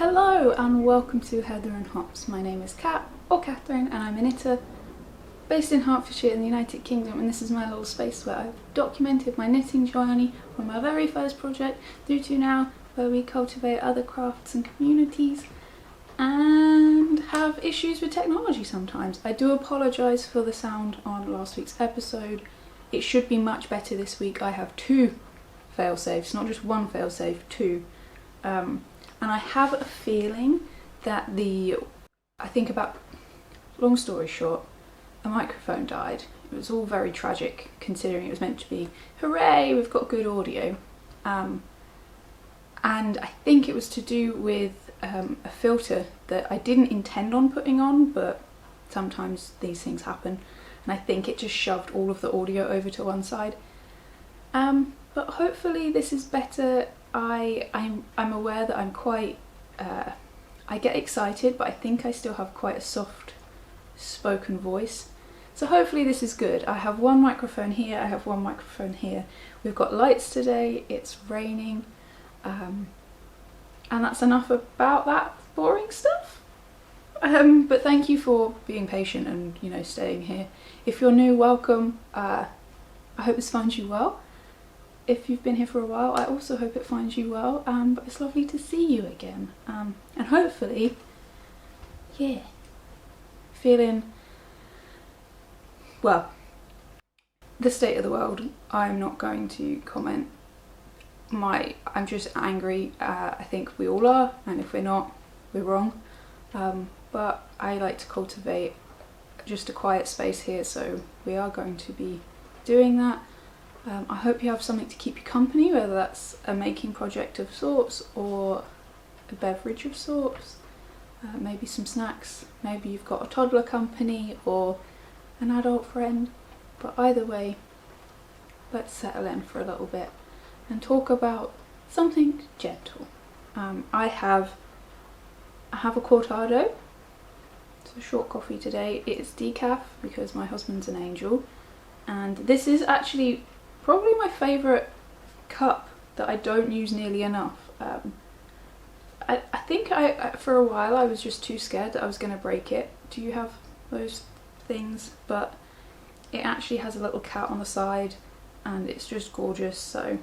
Hello and welcome to Heather and Hops. My name is Kat, or Catherine, and I'm a knitter based in Hertfordshire in the United Kingdom, and this is my little space where I've documented my knitting journey from my very first project through to now, where we cultivate other crafts and communities and have issues with technology sometimes. I do apologise for the sound on last week's episode. It should be much better this week. I have two fail-safes, not just one fail-safe, two. And I have a feeling that long story short, a microphone died. It was all very tragic considering it was meant to be, hooray, we've got good audio. And I think it was to do with a filter that I didn't intend on putting on, but sometimes these things happen. And I think it just shoved all of the audio over to one side. But hopefully this is better. I'm aware that I'm quite, I get excited, but I think I still have quite a soft spoken voice. So hopefully this is good. I have one microphone here, I have one microphone here. We've got lights today, it's raining, and that's enough about that boring stuff. But thank you for being patient and, staying here. If you're new, welcome. I hope this finds you well. If you've been here for a while, I also hope it finds you well, but it's lovely to see you again. And hopefully, feeling, well, the state of the world, I'm not going to comment. I'm just angry. I think we all are, and if we're not, we're wrong. But I like to cultivate just a quiet space here, so we are going to be doing that. I hope you have something to keep you company, whether that's a making project of sorts or a beverage of sorts, maybe some snacks, maybe you've got a toddler company or an adult friend, but either way, let's settle in for a little bit and talk about something gentle. I have a cortado. It's a short coffee today. It's decaf because my husband's an angel, and this is actually probably my favourite cup that I don't use nearly enough. I think for a while I was just too scared that I was going to break it. Do you have those things? But it actually has a little cat on the side and it's just gorgeous, so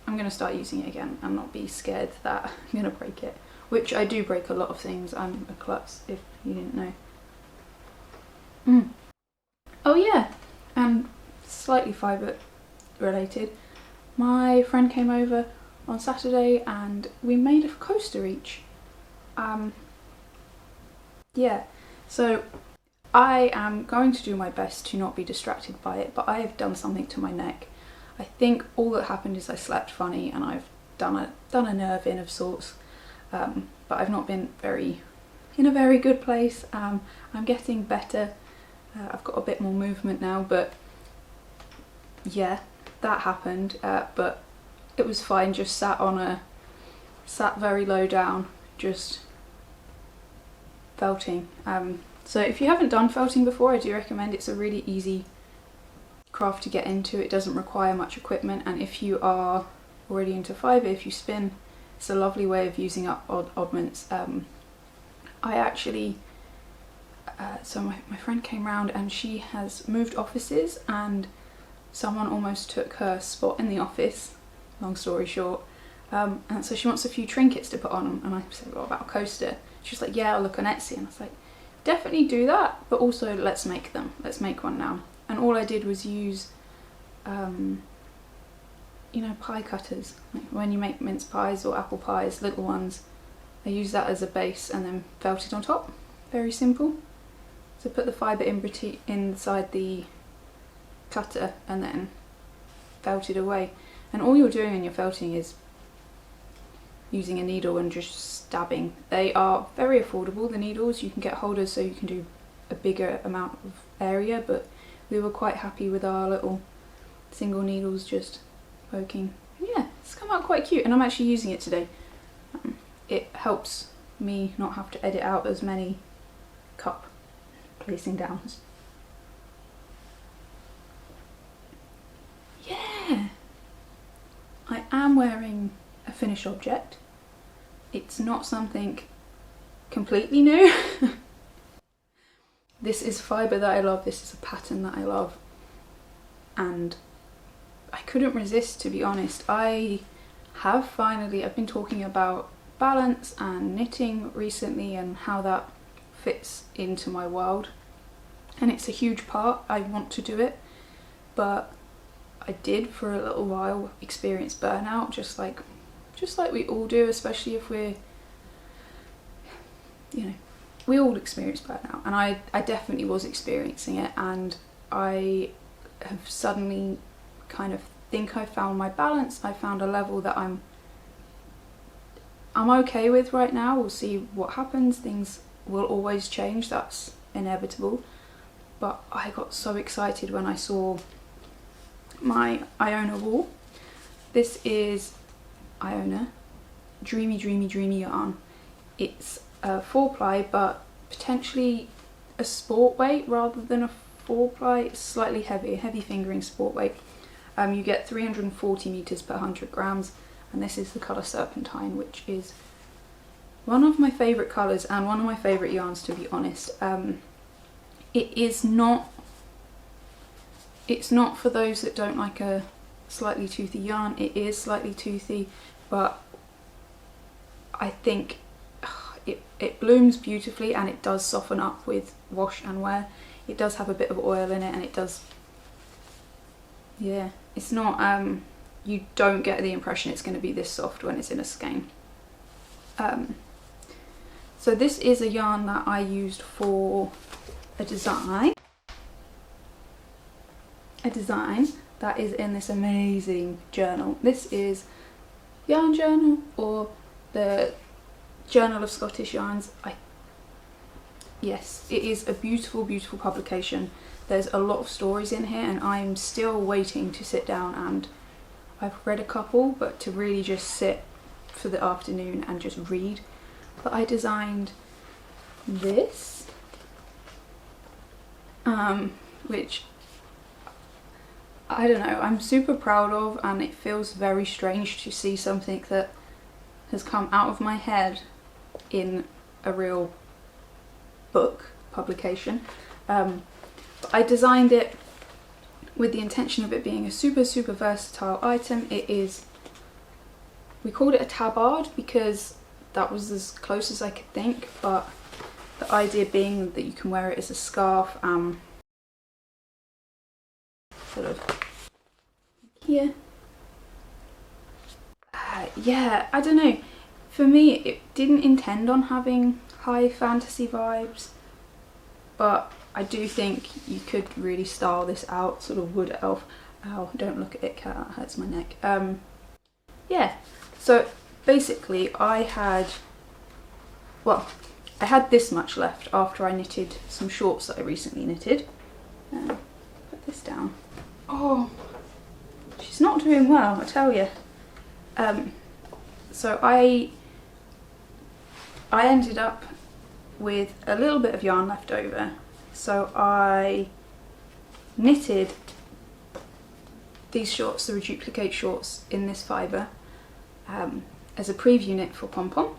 I'm going to start using it again and not be scared that I'm going to break it. Which I do break a lot of things. I'm a klutz, if you didn't know. Oh yeah, and slightly fibre related, my friend came over on Saturday and we made a coaster each. So I am going to do my best to not be distracted by it, but I have done something to my neck. I think all that happened is I slept funny and I've done a nerve in of sorts, but I've not been in a very good place. I'm getting better. I've got a bit more movement now, but yeah, that happened, but it was fine. Just sat very low down, just felting. So if you haven't done felting before, I do recommend. It's a really easy craft to get into. It doesn't require much equipment, and if you are already into fibre, if you spin, it's a lovely way of using up oddments. I actually, so my friend came round and she has moved offices and someone almost took her spot in the office, long story short, and so she wants a few trinkets to put on, and I said, what about a coaster? She was like, yeah, I'll look on Etsy, and I was like, definitely do that, but also let's make one now. And all I did was use pie cutters, like when you make mince pies or apple pies, little ones. I use that as a base and then felt it on top. Very simple. So put the fibre inside the cutter and then felt it away, and all you're doing in your felting is using a needle and just stabbing. They are very affordable, the needles. You can get holders so you can do a bigger amount of area, but we were quite happy with our little single needles just poking. And yeah, it's come out quite cute, and I'm actually using it today. It helps me not have to edit out as many cup placing downs. Yeah, I am wearing a finished object. it's not something completely new. This is fibre that I love, this is a pattern that I love, and I couldn't resist, to be honest. I've been talking about balance and knitting recently and how that fits into my world, and it's a huge part. I want to do it, but I did for a little while experience burnout, just like we all do, especially if we're, you know, we all experience burnout, and I definitely was experiencing it, and I have suddenly kind of think I found my balance. I found a level that I'm okay with right now. We'll see what happens. Things will always change, that's inevitable. But I got so excited when I saw my Iona wool. This is Iona Dreamy Dreamy Dreamy yarn. It's a 4-ply, but potentially a sport weight rather than a 4-ply. It's slightly heavy fingering sport weight. You get 340 meters per 100 grams, and this is the colour Serpentine, which is one of my favourite colours and one of my favourite yarns, to be honest. It's not for those that don't like a slightly toothy yarn. It is slightly toothy, but I think it blooms beautifully, and it does soften up with wash and wear. It does have a bit of oil in it, and it does, yeah, it's not, you don't get the impression it's going to be this soft when it's in a skein. So this is a yarn that I used for a design that is in this amazing journal. This is Yarn Journal, or the Journal of Scottish Yarns. Yes, it is a beautiful, beautiful publication. There's a lot of stories in here, and I'm still waiting to sit down, and I've read a couple, but to really just sit for the afternoon and just read. But I designed this, which I don't know, I'm super proud of, and it feels very strange to see something that has come out of my head in a real book publication. But I designed it with the intention of it being a super, super versatile item. It is, we called it a tabard because that was as close as I could think, but the idea being that you can wear it as a scarf, sort of here. Yeah, I don't know. For me, it didn't intend on having high fantasy vibes, but I do think you could really style this out, sort of wood elf. Ow, don't look at it, cat, that hurts my neck. Yeah, so basically I had this much left after I knitted some shorts that I recently knitted. Put this down. Oh, she's not doing well, I tell you. So I ended up with a little bit of yarn left over, so I knitted these shorts, the reduplicate shorts, in this fibre as a preview knit for Pom Pom,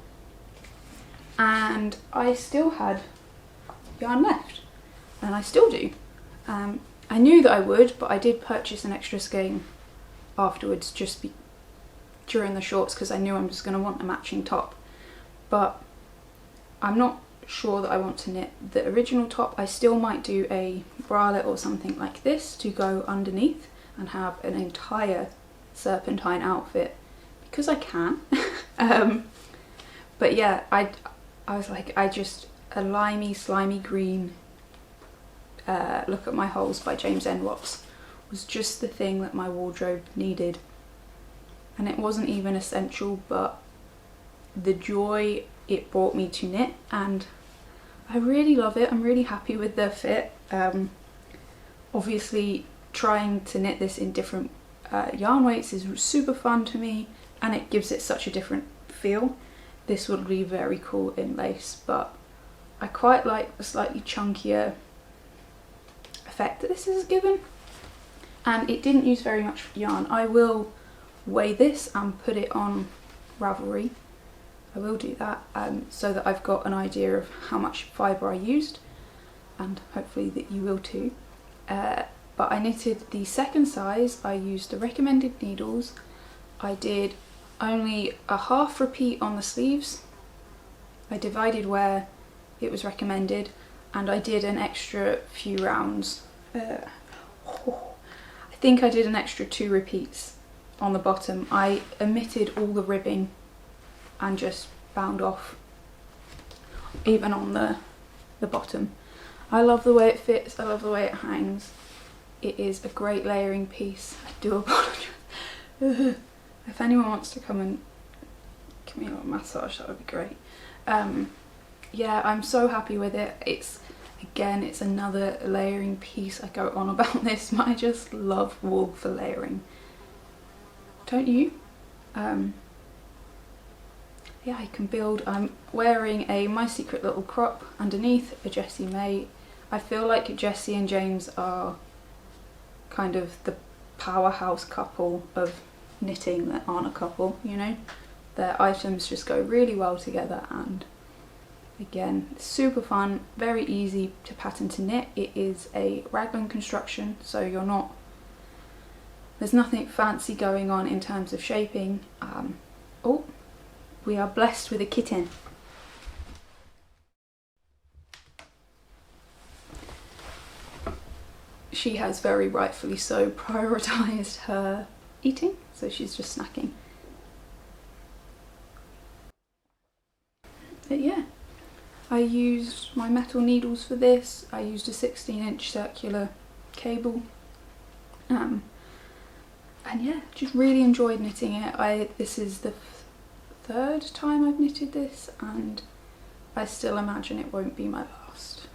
and I still had yarn left, and I still do. I knew that I would, but I did purchase an extra skein afterwards during the shorts, because I knew I was going to want a matching top. But I'm not sure that I want to knit the original top. I still might do a bralette or something like this to go underneath and have an entire Serpentine outfit, because I can. But yeah, I was like, a limey, slimy green Look at My Holes by James N. Watts was just the thing that my wardrobe needed. And it wasn't even essential, but the joy it brought me to knit, and I really love it. I'm really happy with the fit. Obviously trying to knit this in different yarn weights is super fun to me, and it gives it such a different feel. This would be very cool in lace, but I quite like the slightly chunkier effect that this is given, and it didn't use very much yarn. I will weigh this and put it on Ravelry I will do that so that I've got an idea of how much fibre I used, and hopefully that you will too. But I knitted the second size. I used the recommended needles. I did only a half repeat on the sleeves. I divided where it was recommended, and I did an extra few rounds. I think I did an extra 2 repeats on the bottom. I omitted all the ribbing and just bound off even on the bottom. I love the way it fits, I love the way it hangs. It is a great layering piece. I do apologise. If anyone wants to come and give me a little massage, that would be great. Yeah, I'm so happy with it. It's another layering piece. I go on about this, but I just love wool for layering. Don't you? Yeah, I can build. I'm wearing a My Secret Little crop underneath, a Jessie May. I feel like Jessie and James are kind of the powerhouse couple of knitting that aren't a couple, you know? Their items just go really well together, and again, super fun, very easy to pattern to knit. It is a raglan construction, so there's nothing fancy going on in terms of shaping. Oh, we are blessed with a kitten. She has very rightfully so prioritised her eating, so she's just snacking. But yeah, I used my metal needles for this. I used a 16-inch circular cable. And yeah, just really enjoyed knitting it. This is the 3rd time I've knitted this, and I still imagine it won't be my last.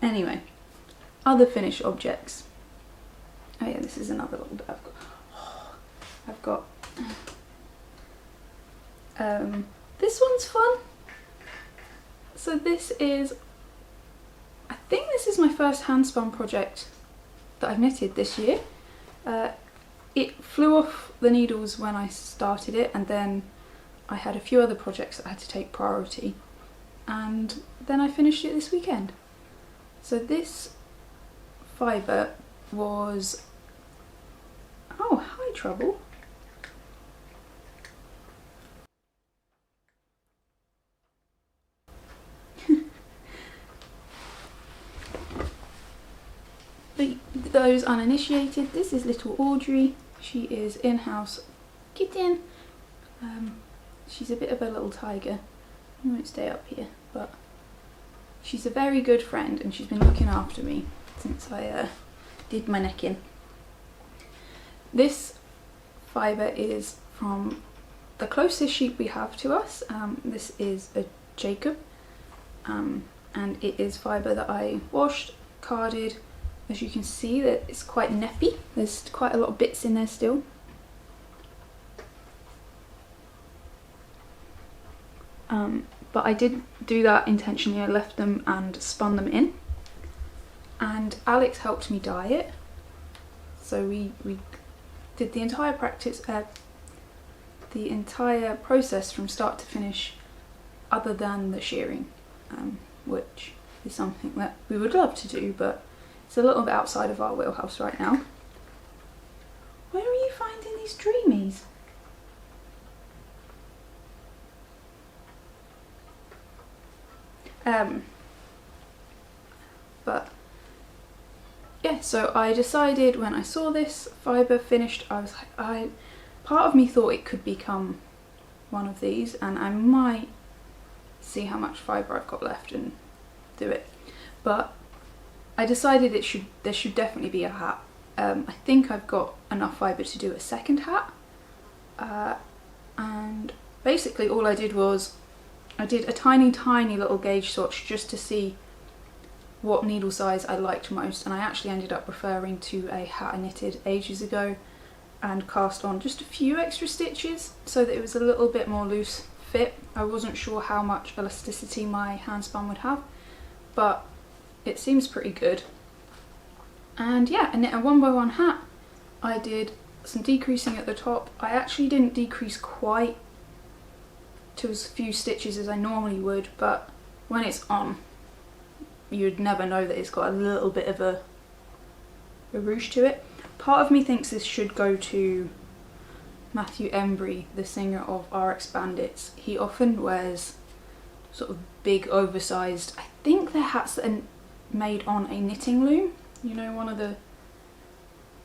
Anyway, other finished objects. Oh yeah, this is another little bit I've got. This one's fun. So this is, I think this is my first handspun project that I've knitted this year. It flew off the needles when I started it, and then I had a few other projects that I had to take priority, and then I finished it this weekend. So this fibre was, oh hi Trouble. Those uninitiated, this is little Audrey. She is in-house kitten. She's a bit of a little tiger. I won't stay up here, but she's a very good friend, and she's been looking after me since I did my necking. This fibre is from the closest sheep we have to us. This is a Jacob, and it is fibre that I washed, carded. As you can see, that it's quite nappy. There's quite a lot of bits in there still. But I did do that intentionally. I left them and spun them in. And Alex helped me dye it. So we did the entire process from start to finish, other than the shearing, which is something that we would love to do, but it's a little bit outside of our wheelhouse right now. Where are you finding these dreamies? But yeah, so I decided when I saw this fibre finished, I was like, part of me thought it could become one of these, and I might see how much fibre I've got left and do it. But I decided there should definitely be a hat. I think I've got enough fibre to do a second hat. And basically all I did was, I did a tiny little gauge swatch just to see what needle size I liked most, and I actually ended up referring to a hat I knitted ages ago and cast on just a few extra stitches so that it was a little bit more loose fit. I wasn't sure how much elasticity my handspun would have, but it seems pretty good. And yeah, I knit a 1x1 hat. I did some decreasing at the top. I actually didn't decrease quite to as few stitches as I normally would, but when it's on, you'd never know that it's got a little bit of a ruche to it. Part of me thinks this should go to Matthew Embry, the singer of RX Bandits. He often wears sort of big oversized, I think they're hats that are made on a knitting loom, you know, one of the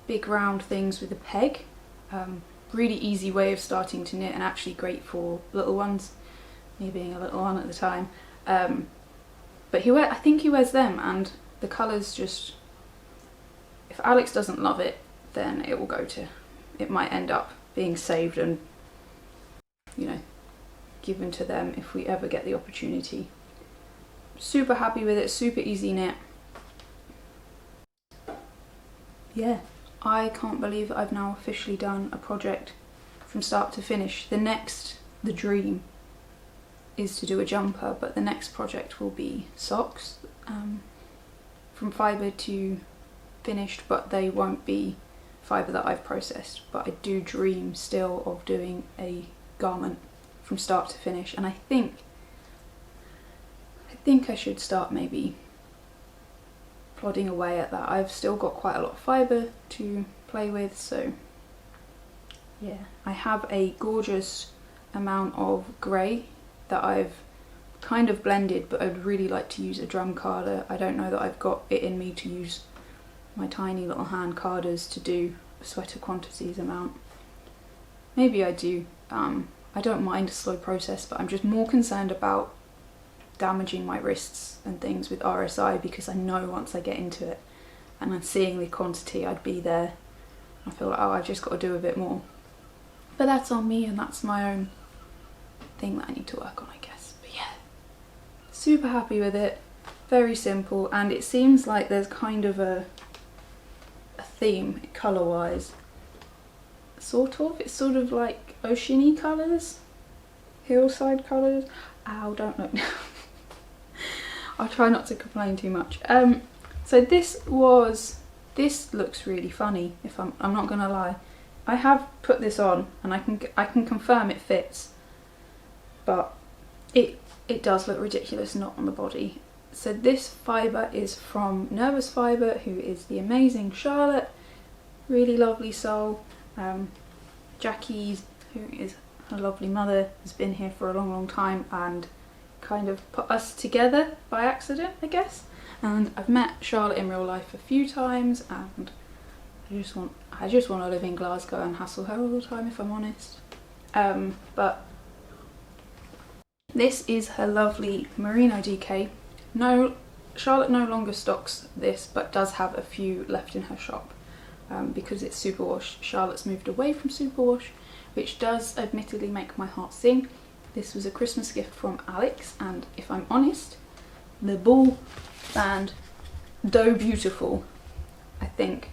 big round things with a peg. Really easy way of starting to knit and actually great for little ones, me being a little one at the time. But I think he wears them, and the colours just, if Alex doesn't love it, then it will go to, it might end up being saved and, you know, given to them if we ever get the opportunity. Super happy with it, super easy knit. Yeah, I can't believe I've now officially done a project from start to finish. The dream is to do a jumper, but the next project will be socks, from fibre to finished, but they won't be fibre that I've processed. But I do dream still of doing a garment from start to finish, and I think I should start maybe plodding away at that. I've still got quite a lot of fibre to play with, so yeah. I have a gorgeous amount of grey that I've kind of blended, but I'd really like to use a drum carder. I don't know that I've got it in me to use my tiny little hand carders to do a sweater quantities amount. Maybe I do. I don't mind a slow process, but I'm just more concerned about damaging my wrists and things with RSI, because I know once I get into it and I'm seeing the quantity, I'd be there. I feel like, oh, I've just got to do a bit more. But that's on me, and that's my own thing that I need to work on, I guess. But yeah, super happy with it. Very simple, and it seems like there's kind of a theme colour-wise. Sort of. It's sort of like oceany colours, hillside colours. Ow, don't look now. I'll try not to complain too much. So this looks really funny, if I'm not gonna lie. I have put this on and I can confirm it fits, but it does look ridiculous not on the body. So this fibre is from Nervous Fibre, who is the amazing Charlotte, really lovely soul. Jackie, who is her lovely mother, has been here for a long time and kind of put us together by accident, I guess. And I've met Charlotte in real life a few times, and I just want to live in Glasgow and hassle her all the time, if I'm honest. But this is her lovely merino DK. No, Charlotte no longer stocks this, but does have a few left in her shop, because it's superwash. Charlotte's moved away from superwash, which does admittedly make my heart sing. This was a Christmas gift from Alex, and if I'm honest, the ball band, though beautiful, I think,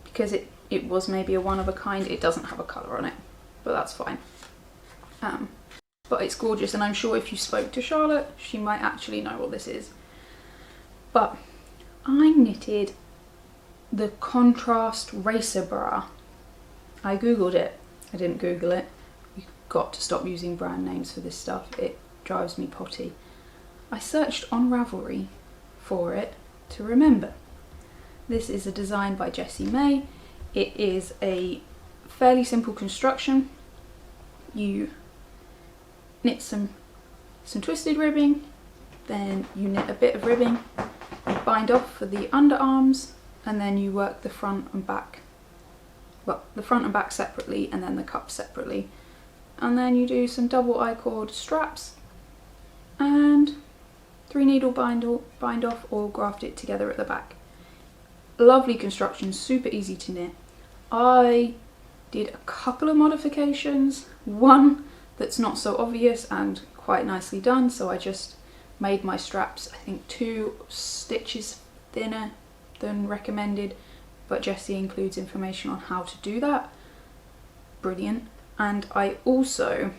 because it was maybe a one of a kind, it doesn't have a colour on it, but that's fine. But it's gorgeous, and I'm sure if you spoke to Charlotte, she might actually know what this is. But I knitted the contrast racer bra. I googled it. I didn't Google it. You've got to stop using brand names for this stuff. It drives me potty. I searched on Ravelry for it to remember. This is a design by Jessie May. It is a fairly simple construction. You knit some twisted ribbing, then you knit a bit of ribbing, you bind off for the underarms, and then you work the front and back. Well, the front and back separately, and then the cups separately. And then you do some double I-cord straps and 3 needle bind off or graft it together at the back. Lovely construction, super easy to knit. I did a couple of modifications, one that's not so obvious and quite nicely done, so I just made my straps, I think 2 stitches thinner than recommended, but Jessie includes information on how to do that. Brilliant. And I also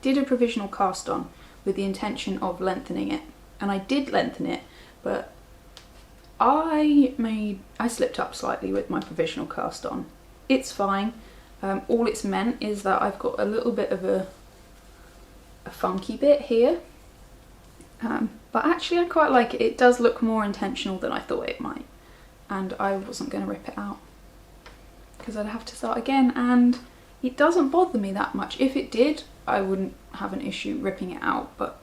did a provisional cast on with the intention of lengthening it, and I did lengthen it, but I slipped up slightly with my provisional cast on, it's fine. All it's meant is that I've got a little bit of a funky bit here, but actually I quite like it. It does look more intentional than I thought it might, and I wasn't going to rip it out because I'd have to start again, and it doesn't bother me that much. If it did, I wouldn't have an issue ripping it out, but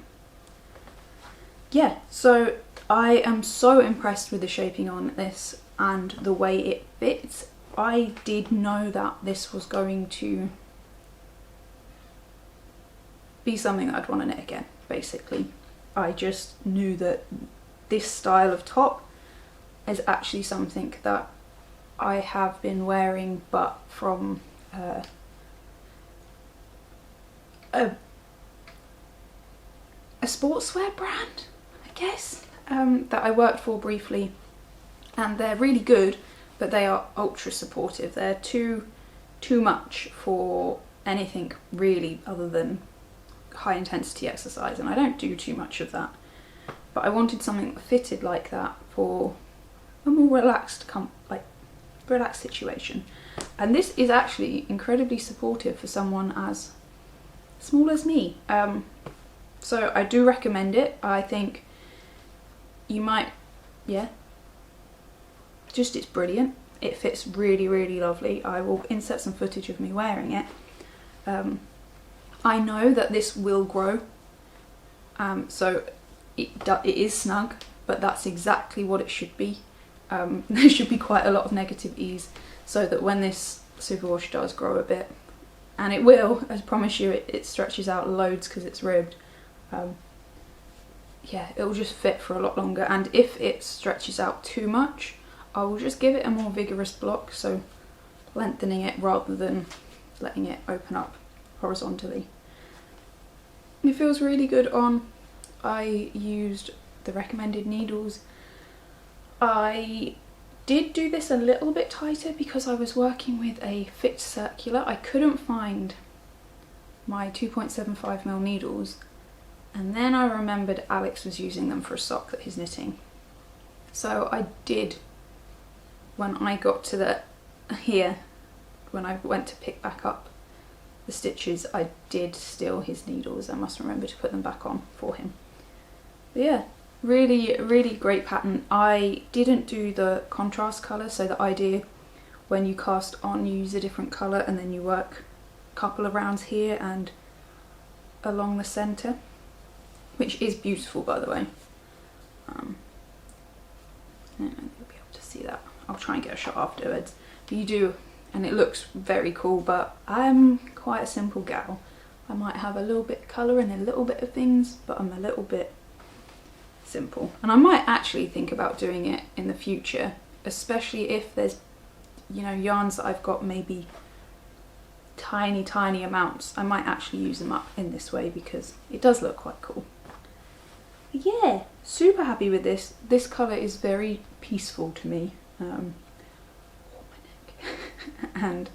yeah. So I am so impressed with the shaping on this and the way it fits. I did know that this was going to be something that I'd want to knit again, basically. I just knew that this style of top is actually something that I have been wearing, but from a sportswear brand, I guess, that I worked for briefly, and they're really good, but they are ultra supportive. They're too much for anything really other than high intensity exercise, and I don't do too much of that, but I wanted something that fitted like that for a more relaxed situation, and this is actually incredibly supportive for someone as small as me. So I do recommend it. I think you might, yeah, just it's brilliant. It fits really, really lovely. I will insert some footage of me wearing it. I know that this will grow, so it is snug, but that's exactly what it should be. There should be quite a lot of negative ease, so that when this superwash does grow a bit, and it will, I promise you, it stretches out loads because it's ribbed. Yeah, it will just fit for a lot longer, and if it stretches out too much, I will just give it a more vigorous block, so lengthening it rather than letting it open up horizontally. It feels really good on. I used the recommended needles. I did do this a little bit tighter because I was working with a fit circular. I couldn't find my 2.75mm needles, and then I remembered Alex was using them for a sock that he's knitting. So I did, when I got to the here, when I went to pick back up the stitches, I did steal his needles. I must remember to put them back on for him. But yeah, really, really great pattern. I didn't do the contrast colour, so the idea when you cast on, you use a different colour and then you work a couple of rounds here and along the centre, which is beautiful, by the way. I don't know if you'll be able to see that. I'll try and get a shot afterwards. But you do, and it looks very cool, but I'm quite a simple gal. I might have a little bit of colour and a little bit of things, but I'm a little bit simple. And I might actually think about doing it in the future, especially if there's, you know, yarns that I've got maybe tiny amounts. I might actually use them up in this way because it does look quite cool. But yeah, super happy with this. This colour is very peaceful to me. And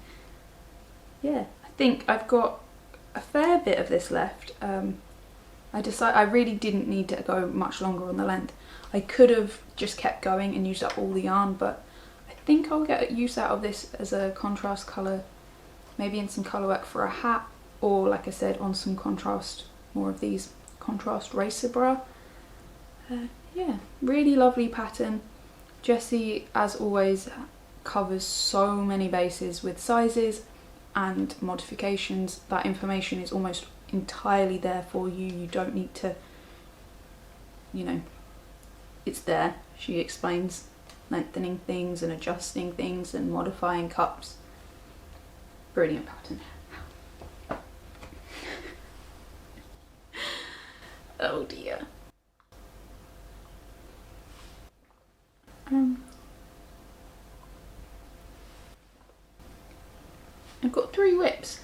yeah, I think I've got a fair bit of this left. I really didn't need to go much longer on the length. I could have just kept going and used up all the yarn, but I think I'll get use out of this as a contrast colour, maybe in some colour work for a hat, or like I said, on some contrast, more of these contrast racer bra. Yeah, really lovely pattern. Jessie, as always, covers so many bases with sizes and modifications. That information is almost entirely there for you. You don't need to, you know, it's there. She explains lengthening things and adjusting things and modifying cups. Brilliant pattern. Oh dear. I've got 3 whips.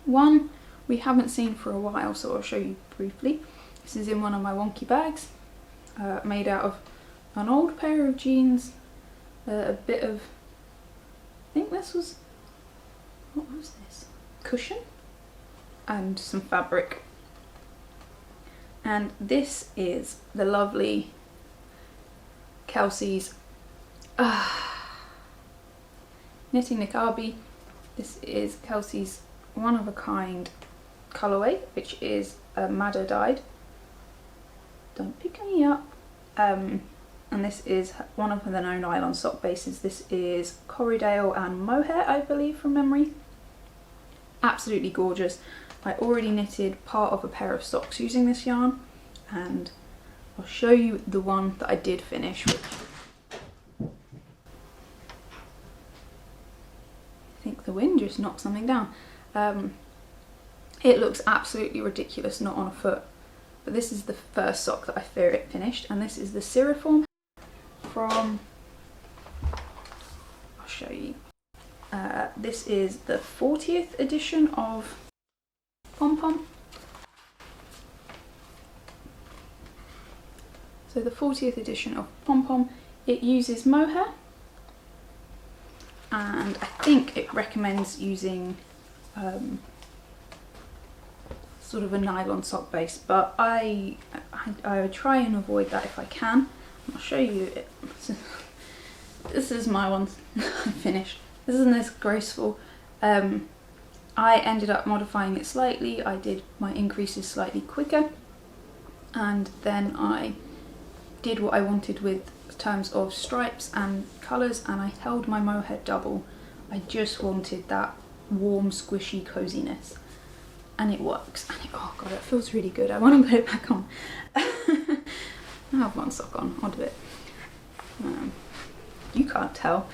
One we haven't seen for a while, so I'll show you briefly. This is in one of my wonky bags, made out of an old pair of jeans, a bit of, I think this was, what was this? Cushion? And some fabric. And this is the lovely Kelsey's Knitting Nikabi. This is Kelsey's one-of-a-kind colourway, which is a madder dyed. Don't pick me up. And this is one of the no nylon sock bases. This is Corriedale and Mohair, I believe, from memory. Absolutely gorgeous. I already knitted part of a pair of socks using this yarn, and I'll show you the one that I did finish, which I think the wind just knocked something down. It looks absolutely ridiculous not on a foot, but this is the first sock that I finished, and this is the Ciriform from, I'll show you. This is the 40th edition of Pom Pom. So the 40th edition of Pom Pom, it uses mohair, and I think it recommends using sort of a nylon sock base, but I try and avoid that if I can. I'll show you it. This is my one I finished. This isn't as graceful. I ended up modifying it slightly. I did my increases slightly quicker, and then I did what I wanted with terms of stripes and colours, and I held my mohair double. I just wanted that warm, squishy coziness, and it works. And oh god, it feels really good. I want to put it back on. I have one sock on, I'll do it. You can't tell,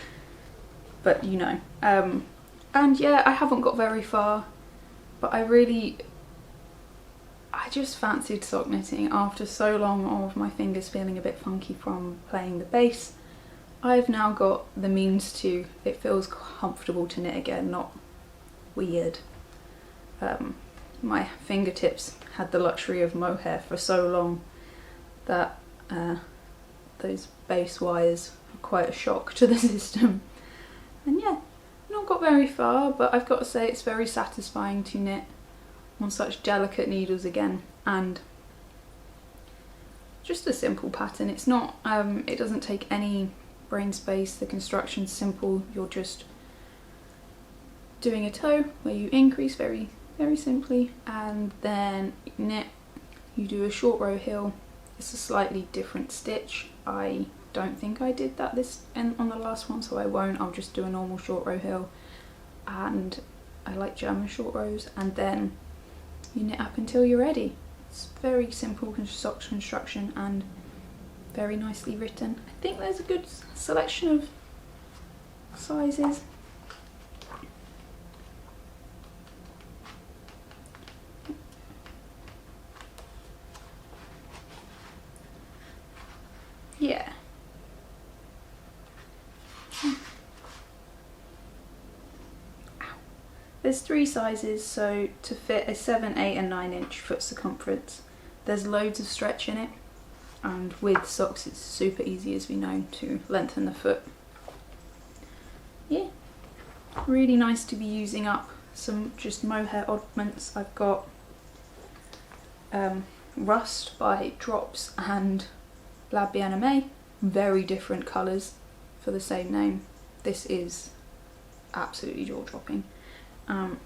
but you know. And yeah, I haven't got very far, but I just fancied sock knitting after so long of my fingers feeling a bit funky from playing the bass. I've now got the means to, it feels comfortable to knit again, not weird. My fingertips had the luxury of mohair for so long that those base wires are quite a shock to the system. And yeah, not got very far, but I've got to say it's very satisfying to knit on such delicate needles again, and just a simple pattern. It's not, it doesn't take any brain space, the construction's simple. You're just doing a toe where you increase very simply, and then knit. You do a short row heel. It's a slightly different stitch. I don't think I did that on the last one, so I won't. I'll just do a normal short row heel, and I like German short rows, and then you knit up until you're ready. It's very simple sock construction and very nicely written. I think there's a good selection of sizes. Yeah. There's 3 sizes, so to fit a 7, 8 and 9 inch foot circumference. There's loads of stretch in it, and with socks it's super easy, as we know, to lengthen the foot. Yeah, really nice to be using up some just mohair oddments. I've got Rust by Drops and La Bien-Aimée, very different colours for the same name. This is absolutely jaw-dropping. And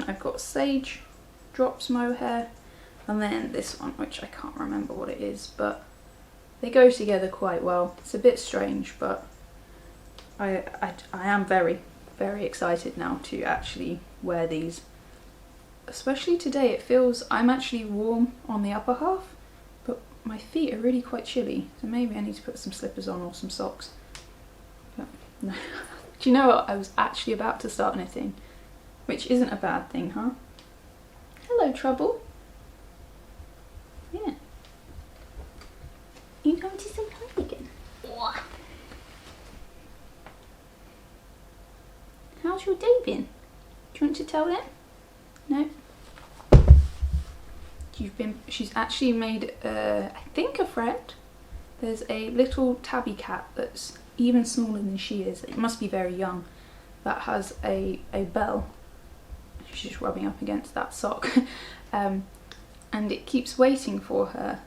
I've got Sage, Drops Mohair, and then this one, which I can't remember what it is, but they go together quite well. It's a bit strange, but I am very excited now to actually wear these. Especially today, it feels, I'm actually warm on the upper half, but my feet are really quite chilly, so maybe I need to put some slippers on or some socks. But no. Do you know what? I was actually about to start knitting, which isn't a bad thing, huh? Hello, Trouble. Yeah. You going to say hi again? How's your day been? Do you want to tell them? No? She's actually made, I think, a friend. There's a little tabby cat that's even smaller than she is. It must be very young. That has a bell. She's just rubbing up against that sock. And it keeps waiting for her.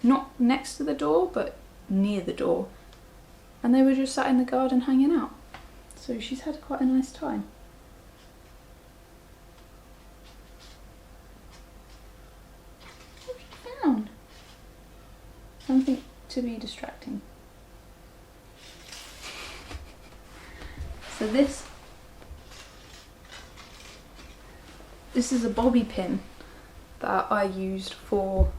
Not next to the door, but near the door. And they were just sat in the garden hanging out. So she's had quite a nice time. What have you found? Something to be distracting. So this is a bobby pin that I used for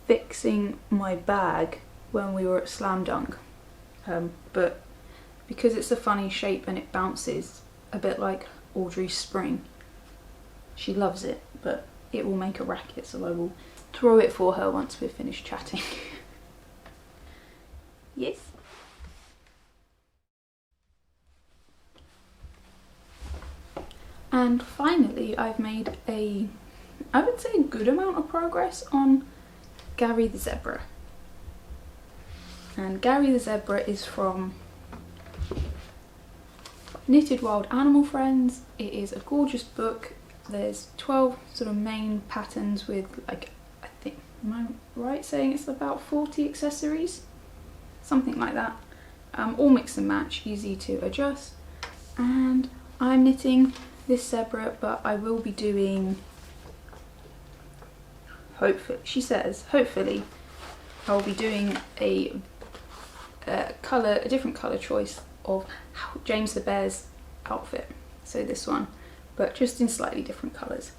fixing my bag when we were at Slam Dunk, but because it's a funny shape and it bounces a bit like Audrey's spring, she loves it, but it will make a racket, so I will throw it for her once we've finished chatting. Yes. And finally, I've made I would say a good amount of progress on Gary the Zebra. And Gary the Zebra is from Knitted Wild Animal Friends. It is a gorgeous book. There's 12 sort of main patterns with, like, I think, am I right saying it's about 40 accessories? Something like that. All mix and match, easy to adjust. And I'm knitting this zebra, but I will be doing, hopefully, she says, hopefully, I'll be doing a different colour choice of James the Bear's outfit. So this one, but just in slightly different colours.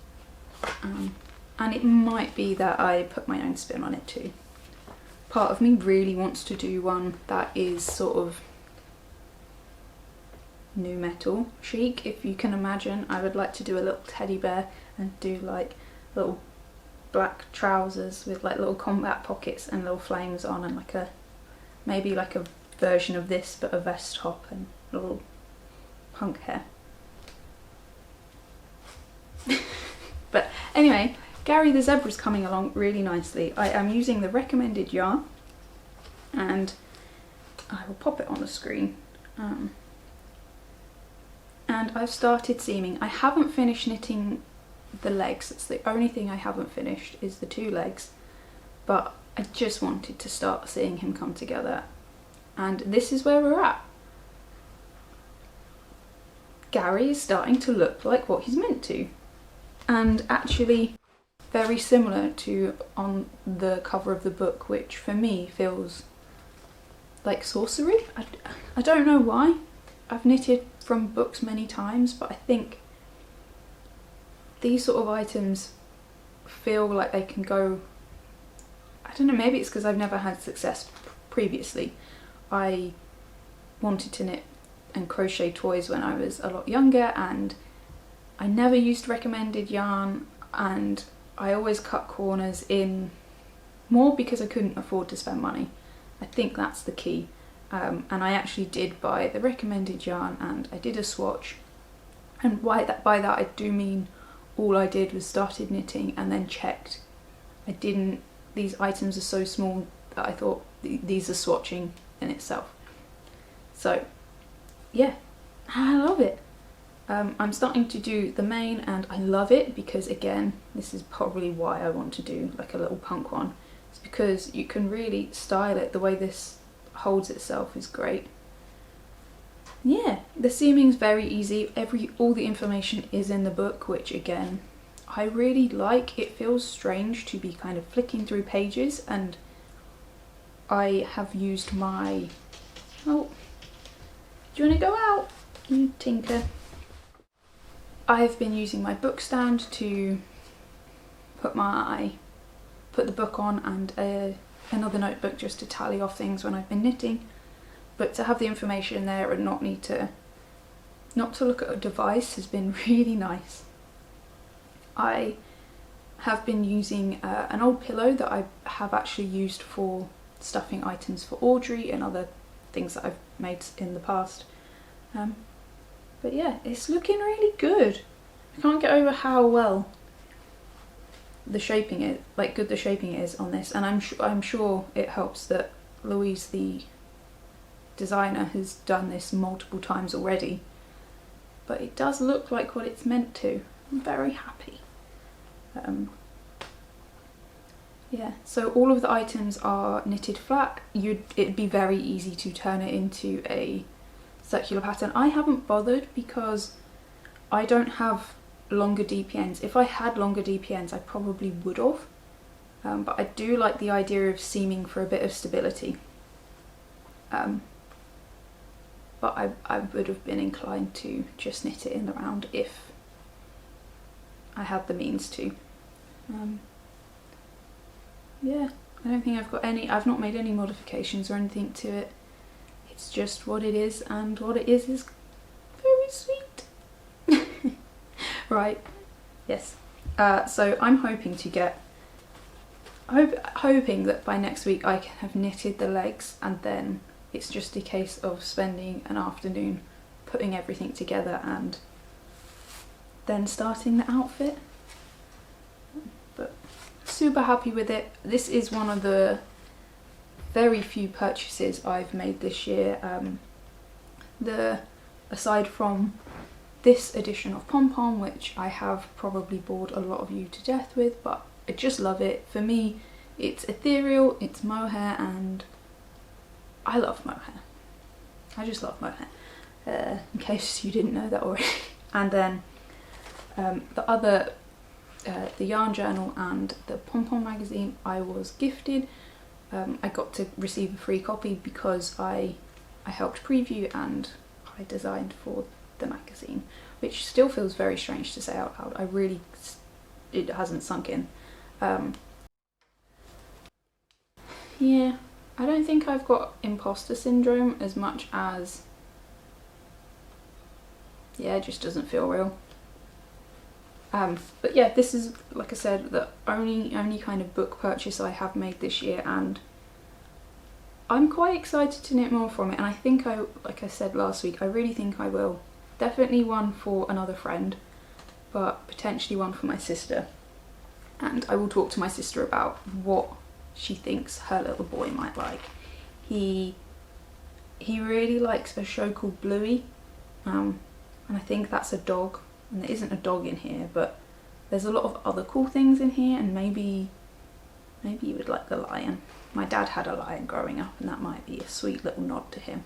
And it might be that I put my own spin on it too. Part of me really wants to do one that is sort of new metal chic, if you can imagine. I would like to do a little teddy bear and do like little black trousers with like little combat pockets and little flames on, and like maybe like a version of this but a vest top and little punk hair. But anyway, Gary the Zebra is coming along really nicely. I am using the recommended yarn, and I will pop it on the screen. And I've started seaming. I haven't finished knitting the legs. That's the only thing I haven't finished, is the 2 legs. But I just wanted to start seeing him come together. And this is where we're at. Gary is starting to look like what he's meant to. And actually very similar to on the cover of the book, which for me feels like sorcery. I don't know why. I've knitted from books many times, but I think these sort of items feel like they can go, I don't know, maybe it's because I've never had success previously. I wanted to knit and crochet toys when I was a lot younger, and I never used recommended yarn, and I always cut corners in more because I couldn't afford to spend money. I think that's the key. And I actually did buy the recommended yarn, and I did a swatch, and by that I do mean all I did was started knitting and then checked. These items are so small that I thought these are swatching in itself. So yeah, I love it. I'm starting to do the mane, and I love it because, again, this is probably why I want to do like a little punk one. It's because you can really style it. The way this holds itself is great. Yeah, the seaming's very easy. All the information is in the book, which again I really like. It feels strange to be kind of flicking through pages, and I have used my, oh, do you want to go out, you tinker? I've been using my book stand to put the book on, and another notebook just to tally off things when I've been knitting, but to have the information there and not to look at a device has been really nice. I have been using an old pillow that I have actually used for stuffing items for Audrey and other things that I've made in the past. But yeah, it's looking really good. I can't get over how well the shaping is, good the shaping is on this, and I'm sure it helps that Louise, the designer, has done this multiple times already. But it does look like what it's meant to. I'm very happy. Yeah, so all of the items are knitted flat. It'd be very easy to turn it into a circular pattern. I haven't bothered because I don't have longer DPNs. If I had longer DPNs, I probably would have. But I do like the idea of seaming for a bit of stability. But I would have been inclined to just knit it in the round if I had the means to. Yeah, I don't think I've not made any modifications or anything to it. It's just what it is, and what it is very sweet. Right, yes. So I'm hoping to get, hoping that by next week I can have knitted the legs, and then it's just a case of spending an afternoon putting everything together and then starting the outfit. But super happy with it. This is one of the very few purchases I've made this year. Aside from this edition of Pom Pom, which I have probably bored a lot of you to death with, but I just love it. For me, it's ethereal, it's mohair, and I love mohair. I just love mohair, in case you didn't know that already. And then the other, the Yarn Journal and the Pom Pom magazine, I was gifted. I got to receive a free copy because I helped preview and I designed for the magazine, which still feels very strange to say out loud. It hasn't sunk in. Yeah, I don't think I've got imposter syndrome as much as, yeah, it just doesn't feel real. But yeah, this is, like I said, the only kind of book purchase I have made this year, and I'm quite excited to knit more from it. And I think like I said last week, I really think I will. Definitely one for another friend, but potentially one for my sister. And I will talk to my sister about what she thinks her little boy might like. He really likes a show called Bluey, and I think that's a dog, and there isn't a dog in here, but there's a lot of other cool things in here, and maybe you would like the lion. My dad had a lion growing up, and that might be a sweet little nod to him.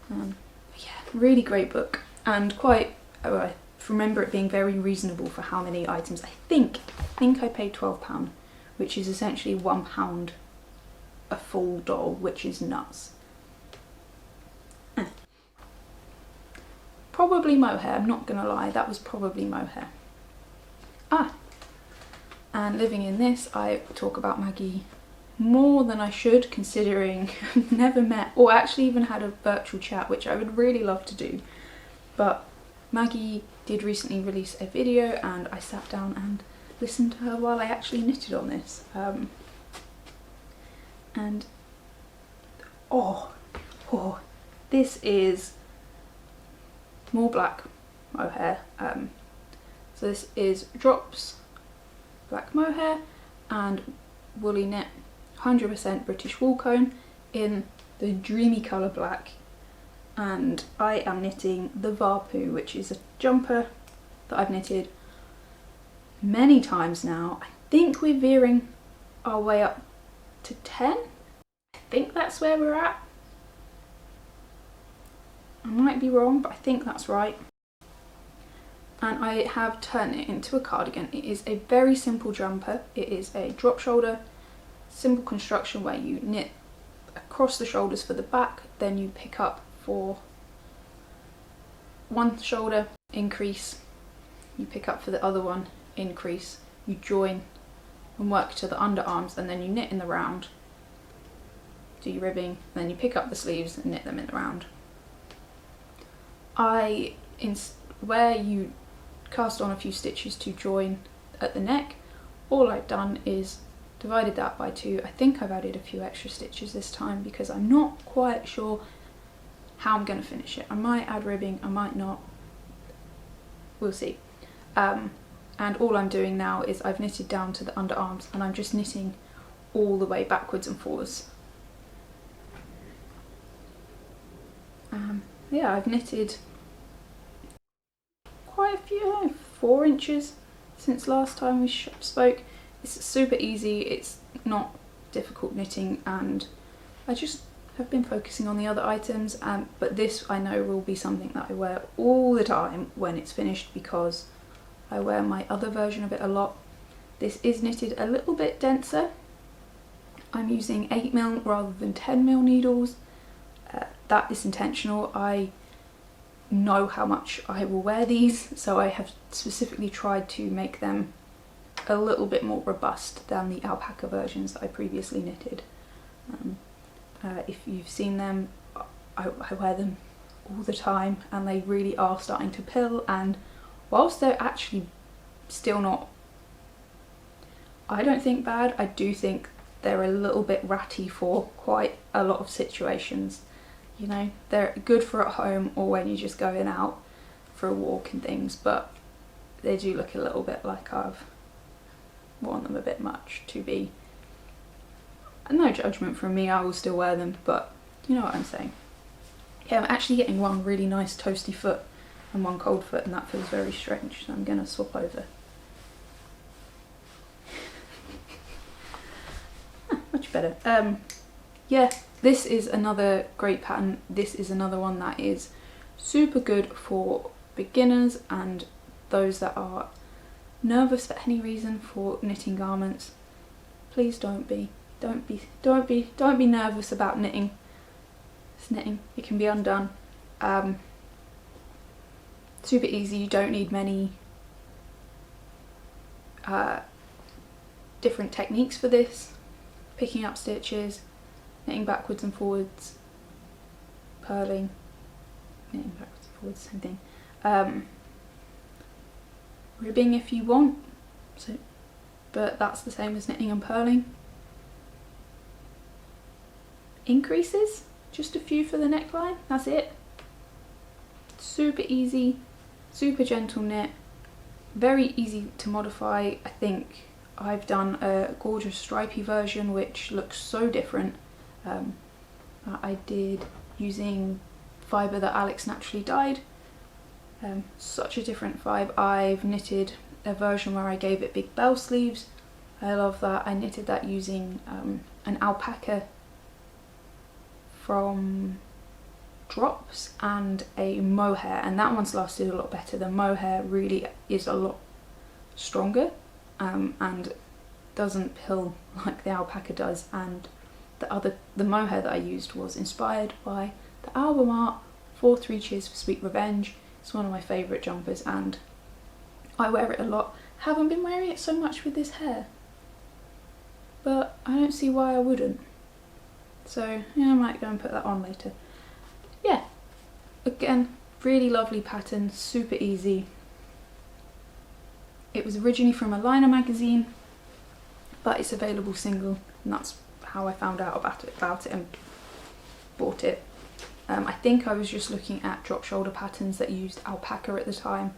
Yeah, really great book, and I remember it being very reasonable for how many items. I think I paid £12, which is essentially £1 a full doll, which is nuts. Probably mohair, I'm not gonna lie, that was probably mohair. And living in this, I talk about Maggie more than I should, considering I've never met or actually even had a virtual chat, which I would really love to do. But Maggie did recently release a video, and I sat down and listened to her while I actually knitted on this. And this is more black mohair. So this is Drops black mohair and woolly knit, 100% British wool cone in the dreamy colour black. And I am knitting the Varpu, which is a jumper that I've knitted many times now. I think we're veering our way up to 10. I think that's where we're at. I might be wrong, but I think that's right. And I have turned it into a cardigan. It is a very simple jumper. It is a drop shoulder, simple construction where you knit across the shoulders for the back, then you pick up for one shoulder, increase, you pick up for the other one, increase, you join and work to the underarms, and then you knit in the round, do your ribbing, and then you pick up the sleeves and knit them in the round. Where you cast on a few stitches to join at the neck, all I've done is divided that by 2. I think I've added a few extra stitches this time because I'm not quite sure how I'm going to finish it. I might add ribbing, I might not, we'll see. And all I'm doing now is I've knitted down to the underarms, and I'm just knitting all the way backwards and forwards. Yeah, I've knitted quite a few, 4 inches since last time we spoke. It's super easy, it's not difficult knitting, and I just have been focusing on the other items, but this I know will be something that I wear all the time when it's finished, because I wear my other version of it a lot. This is knitted a little bit denser. I'm using 8mm rather than 10mm needles. That is intentional. I know how much I will wear these, so I have specifically tried to make them a little bit more robust than the alpaca versions that I previously knitted. If you've seen them, I wear them all the time, and they really are starting to pill, and whilst they're actually still not, I don't think bad, I do think they're a little bit ratty for quite a lot of situations. You know, they're good for at home or when you're just going out for a walk and things, but they do look a little bit like I've worn them a bit much to be. No judgment from me, I will still wear them, but you know what I'm saying. Yeah, I'm actually getting one really nice toasty foot and one cold foot, and that feels very strange, so I'm going to swap over. Much better. Yeah, this is another great pattern. This is another one that is super good for beginners and those that are nervous for any reason for knitting garments. Please don't be nervous about knitting. It's knitting, it can be undone. Super easy, you don't need many different techniques for this. Picking up stitches, knitting backwards and forwards, purling, knitting backwards and forwards, same thing. Ribbing if you want, but that's the same as knitting and purling. Increases, just a few for the neckline, that's it. Super easy, super gentle knit, very easy to modify. I think I've done a gorgeous stripy version which looks so different. I did using fibre that Alex naturally dyed. Such a different vibe. I've knitted a version where I gave it big bell sleeves. I love that. I knitted that using an alpaca from Drops and a Mohair, and that one's lasted a lot better. The Mohair really is a lot stronger and doesn't pill like the alpaca does, and the Mohair that I used was inspired by the album art for 3 Cheers for Sweet Revenge. It's one of my favourite jumpers and I wear it a lot. Haven't been wearing it so much with this hair, but I don't see why I wouldn't. So yeah, I might go and put that on later. Yeah, again, really lovely pattern, super easy. It was originally from a liner magazine, but it's available single, and that's how I found out about it and bought it. I think I was just looking at drop shoulder patterns that used alpaca at the time,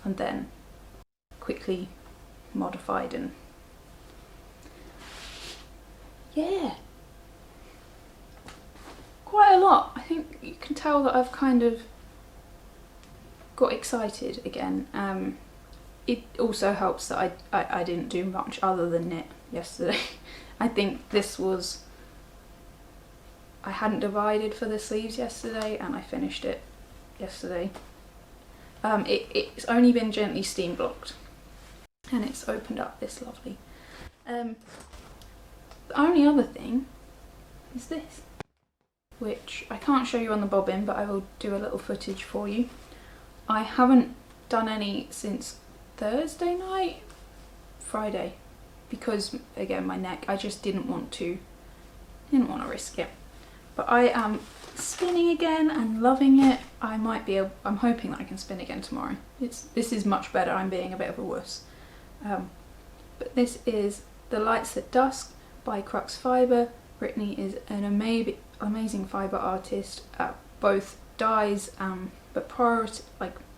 and then quickly modified, and yeah, quite a lot. I think you can tell that I've kind of got excited again. It also helps that I didn't do much other than knit yesterday. I think this was, I hadn't divided for the sleeves yesterday and I finished it yesterday. It's only been gently steam blocked and it's opened up this lovely. The only other thing is this, which I can't show you on the bobbin, but I will do a little footage for you. I haven't done any since Thursday night, Friday, because again my neck, I just didn't want to risk it. But I am spinning again and loving it. I'm hoping that I can spin again tomorrow. This is much better. I'm being a bit of a wuss. But this is The Lights at Dusk by Crux Fibre. Brittany is an amazing fibre artist, both dyes, but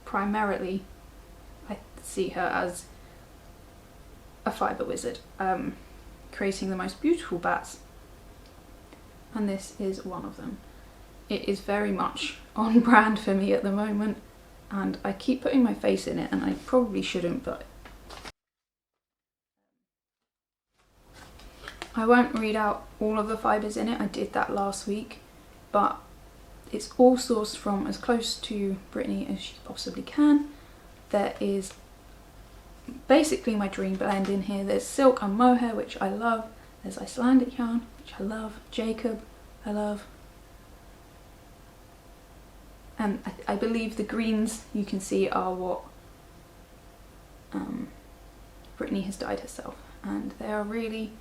primarily I see her as a fibre wizard, creating the most beautiful bats, and this is one of them. It is very much on brand for me at the moment, and I keep putting my face in it, and I probably shouldn't, but I won't read out all of the fibres in it. I did that last week. but it's all sourced from as close to Brittany as you possibly can. There is basically my dream blend in here. There's silk and mohair, which I love. There's Icelandic yarn, which I love. Jacob, I love. And I believe the greens you can see are what Brittany has dyed herself. And they are really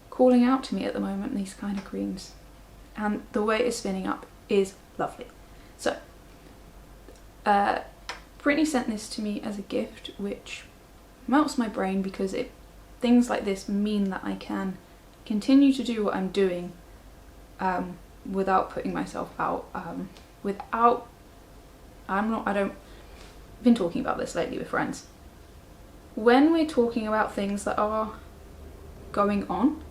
calling out to me at the moment, these kind of greens. And the way it's spinning up is lovely. So, Brittany sent this to me as a gift, which melts my brain because things like this mean that I can continue to do what I'm doing without putting myself out. I've been talking about this lately with friends. When we're talking about things that are going on,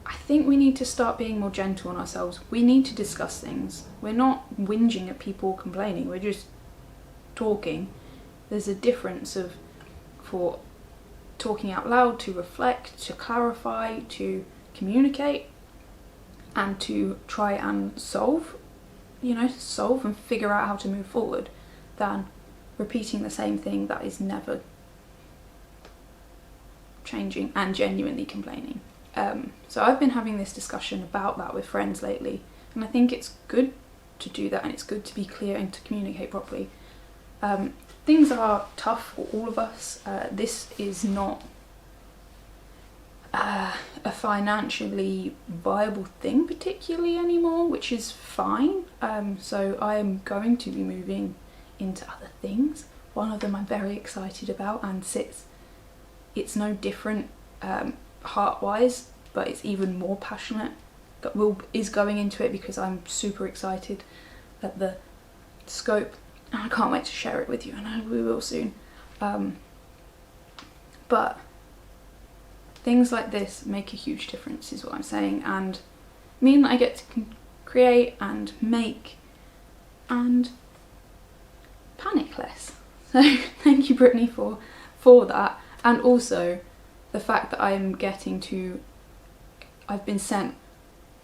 I think we need to start being more gentle on ourselves. We need to discuss things. We're not whinging at people complaining, we're just talking. There's a difference for talking out loud, to reflect, to clarify, to communicate, and to try and solve and figure out how to move forward, than repeating the same thing that is never changing and genuinely complaining. So I've been having this discussion about that with friends lately, and I think it's good to do that, and it's good to be clear and to communicate properly. Things are tough for all of us. This is not a financially viable thing particularly anymore, which is fine. So I am going to be moving into other things. One of them I'm very excited about, and it's no different heart-wise, but it's even more passionate. Is going into it because I'm super excited at the scope, and I can't wait to share it with you, and we will soon. But things like this make a huge difference, is what I'm saying, and mean that I get to create and make and panic less. So thank you, Brittany, for that, and also the fact that I've been sent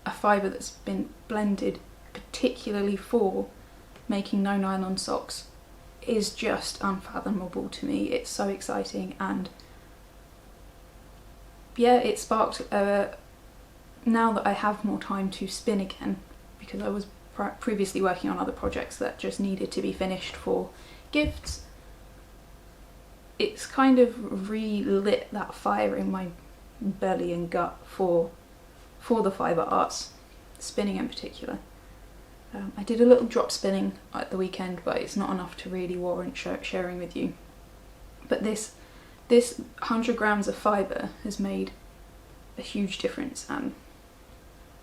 a fibre that's been blended particularly for making no nylon socks is just unfathomable to me. It's so exciting, and yeah, it sparked now that I have more time to spin again, because I was previously working on other projects that just needed to be finished for gifts. It's kind of relit that fire in my belly and gut for the fibre arts, spinning in particular. I did a little drop spinning at the weekend, but it's not enough to really warrant sharing with you. But this 100 grams of fibre has made a huge difference, and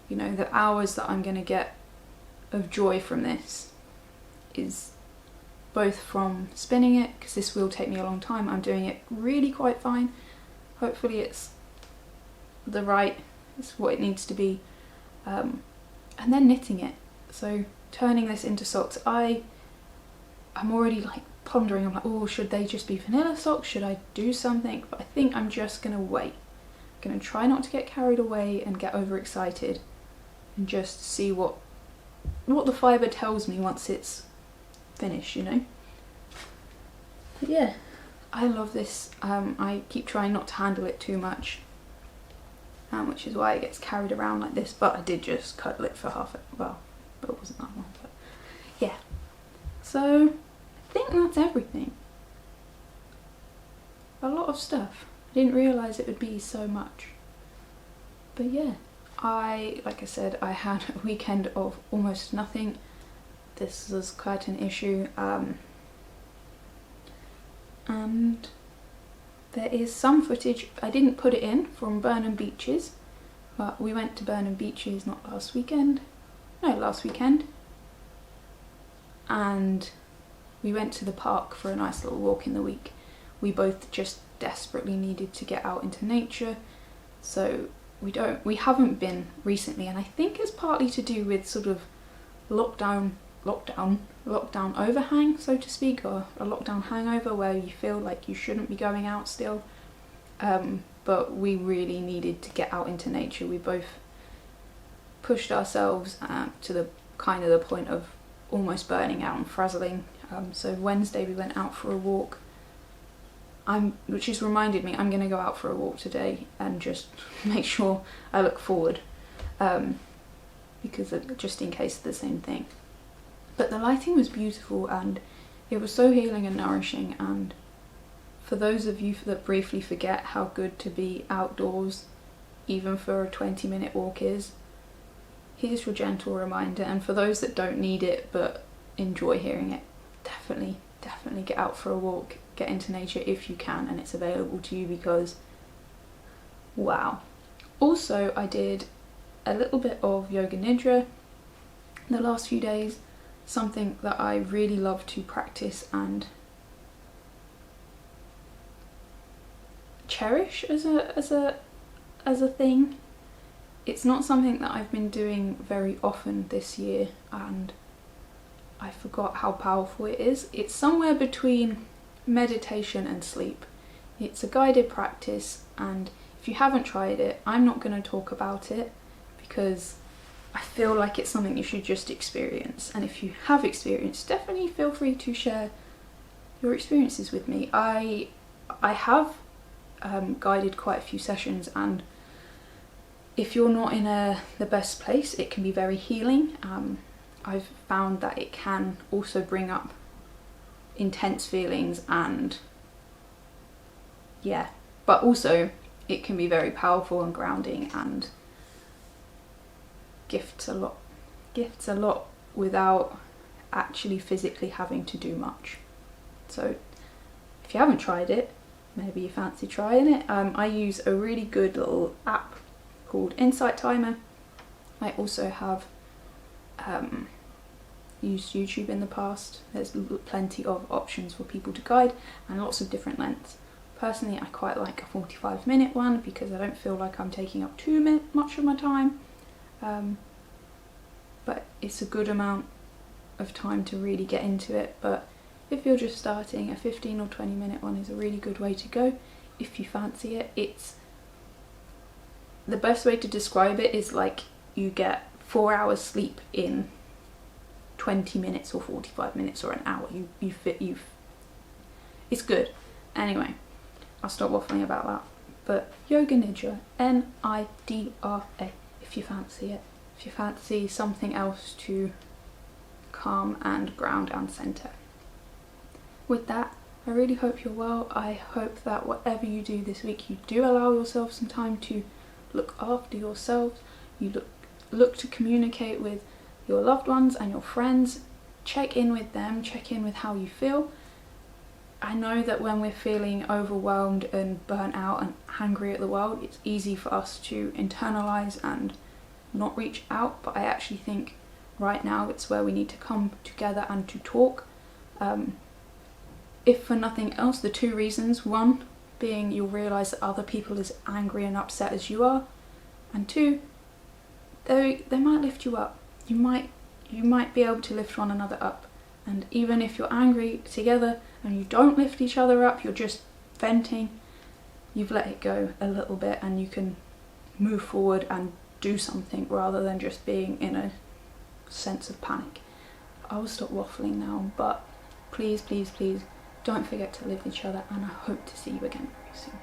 the hours that I'm going to get of joy from this is both from spinning it, because this will take me a long time. I'm doing it really quite fine. Hopefully it's what it needs to be, and then knitting it. So turning this into socks, I'm already pondering. I'm like, oh, should they just be vanilla socks? Should I do something? But I think I'm just gonna wait. I'm gonna try not to get carried away and get overexcited, and just see what the fibre tells me once it's finished, But yeah, I love this. I keep trying not to handle it too much, which is why it gets carried around like this, but I did just cuddle it for but it wasn't that long, but yeah. So I think that's everything. A lot of stuff. I didn't realise it would be so much. But yeah, like I said, I had a weekend of almost nothing. This was quite an issue, and there is some footage, I didn't put it in, from Burnham Beaches, but we went to Burnham Beaches last weekend, and we went to the park for a nice little walk in the week. We both just desperately needed to get out into nature, so we haven't been recently, and I think it's partly to do with sort of lockdown overhang, so to speak, or a lockdown hangover where you feel like you shouldn't be going out still. But we really needed to get out into nature. We both pushed ourselves to the kind of the point of almost burning out and frazzling. So Wednesday we went out for a walk, which has reminded me I'm going to go out for a walk today and just make sure I look forward, because just in case of the same thing. But the lighting was beautiful and it was so healing and nourishing, and for those of you that briefly forget how good to be outdoors, even for a 20-minute walk is, here's your gentle reminder. And for those that don't need it but enjoy hearing it, definitely get out for a walk, get into nature if you can and it's available to you, because wow. Also, I did a little bit of yoga nidra the last few days, something that I really love to practice and cherish as a thing. It's not something that I've been doing very often this year, and I forgot how powerful it is. It's somewhere between meditation and sleep. It's a guided practice, and if you haven't tried it, I'm not going to talk about it because I feel like it's something you should just experience. And if you have experienced, definitely feel free to share your experiences with me. I have guided quite a few sessions, and if you're not in the best place, it can be very healing. I've found that it can also bring up intense feelings, and yeah, but also it can be very powerful and grounding and gifts a lot without actually physically having to do much. So if you haven't tried it, maybe you fancy trying it. I use a really good little app called Insight Timer. I also have used YouTube in the past. There's plenty of options for people to guide and lots of different lengths. Personally, I quite like a 45-minute one because I don't feel like I'm taking up too much of my time, but it's a good amount of time to really get into it. But if you're just starting, a 15 or 20-minute one is a really good way to go if you fancy it. It's the best way to describe it is like you get 4 hours sleep in 20 minutes or 45 minutes or an hour. It's good. Anyway, I'll stop waffling about that. But Yoga Nidra, Nidra, if you fancy it. If you fancy something else to calm and ground and centre. With that, I really hope you're well. I hope that whatever you do this week, you do allow yourself some time to look after yourselves. You look to communicate with your loved ones and your friends. Check in with them, check in with how you feel. I know that when we're feeling overwhelmed and burnt out and angry at the world, it's easy for us to internalise and not reach out, but I actually think right now it's where we need to come together and to talk. If for nothing else, the two reasons: one being you'll realise that other people are as angry and upset as you are, and two, they might lift you up. You might be able to lift one another up. And even if you're angry together and you don't lift each other up, you're just venting, you've let it go a little bit and you can move forward and do something rather than just being in a sense of panic. I will stop waffling now, but please don't forget to lift each other, and I hope to see you again very soon.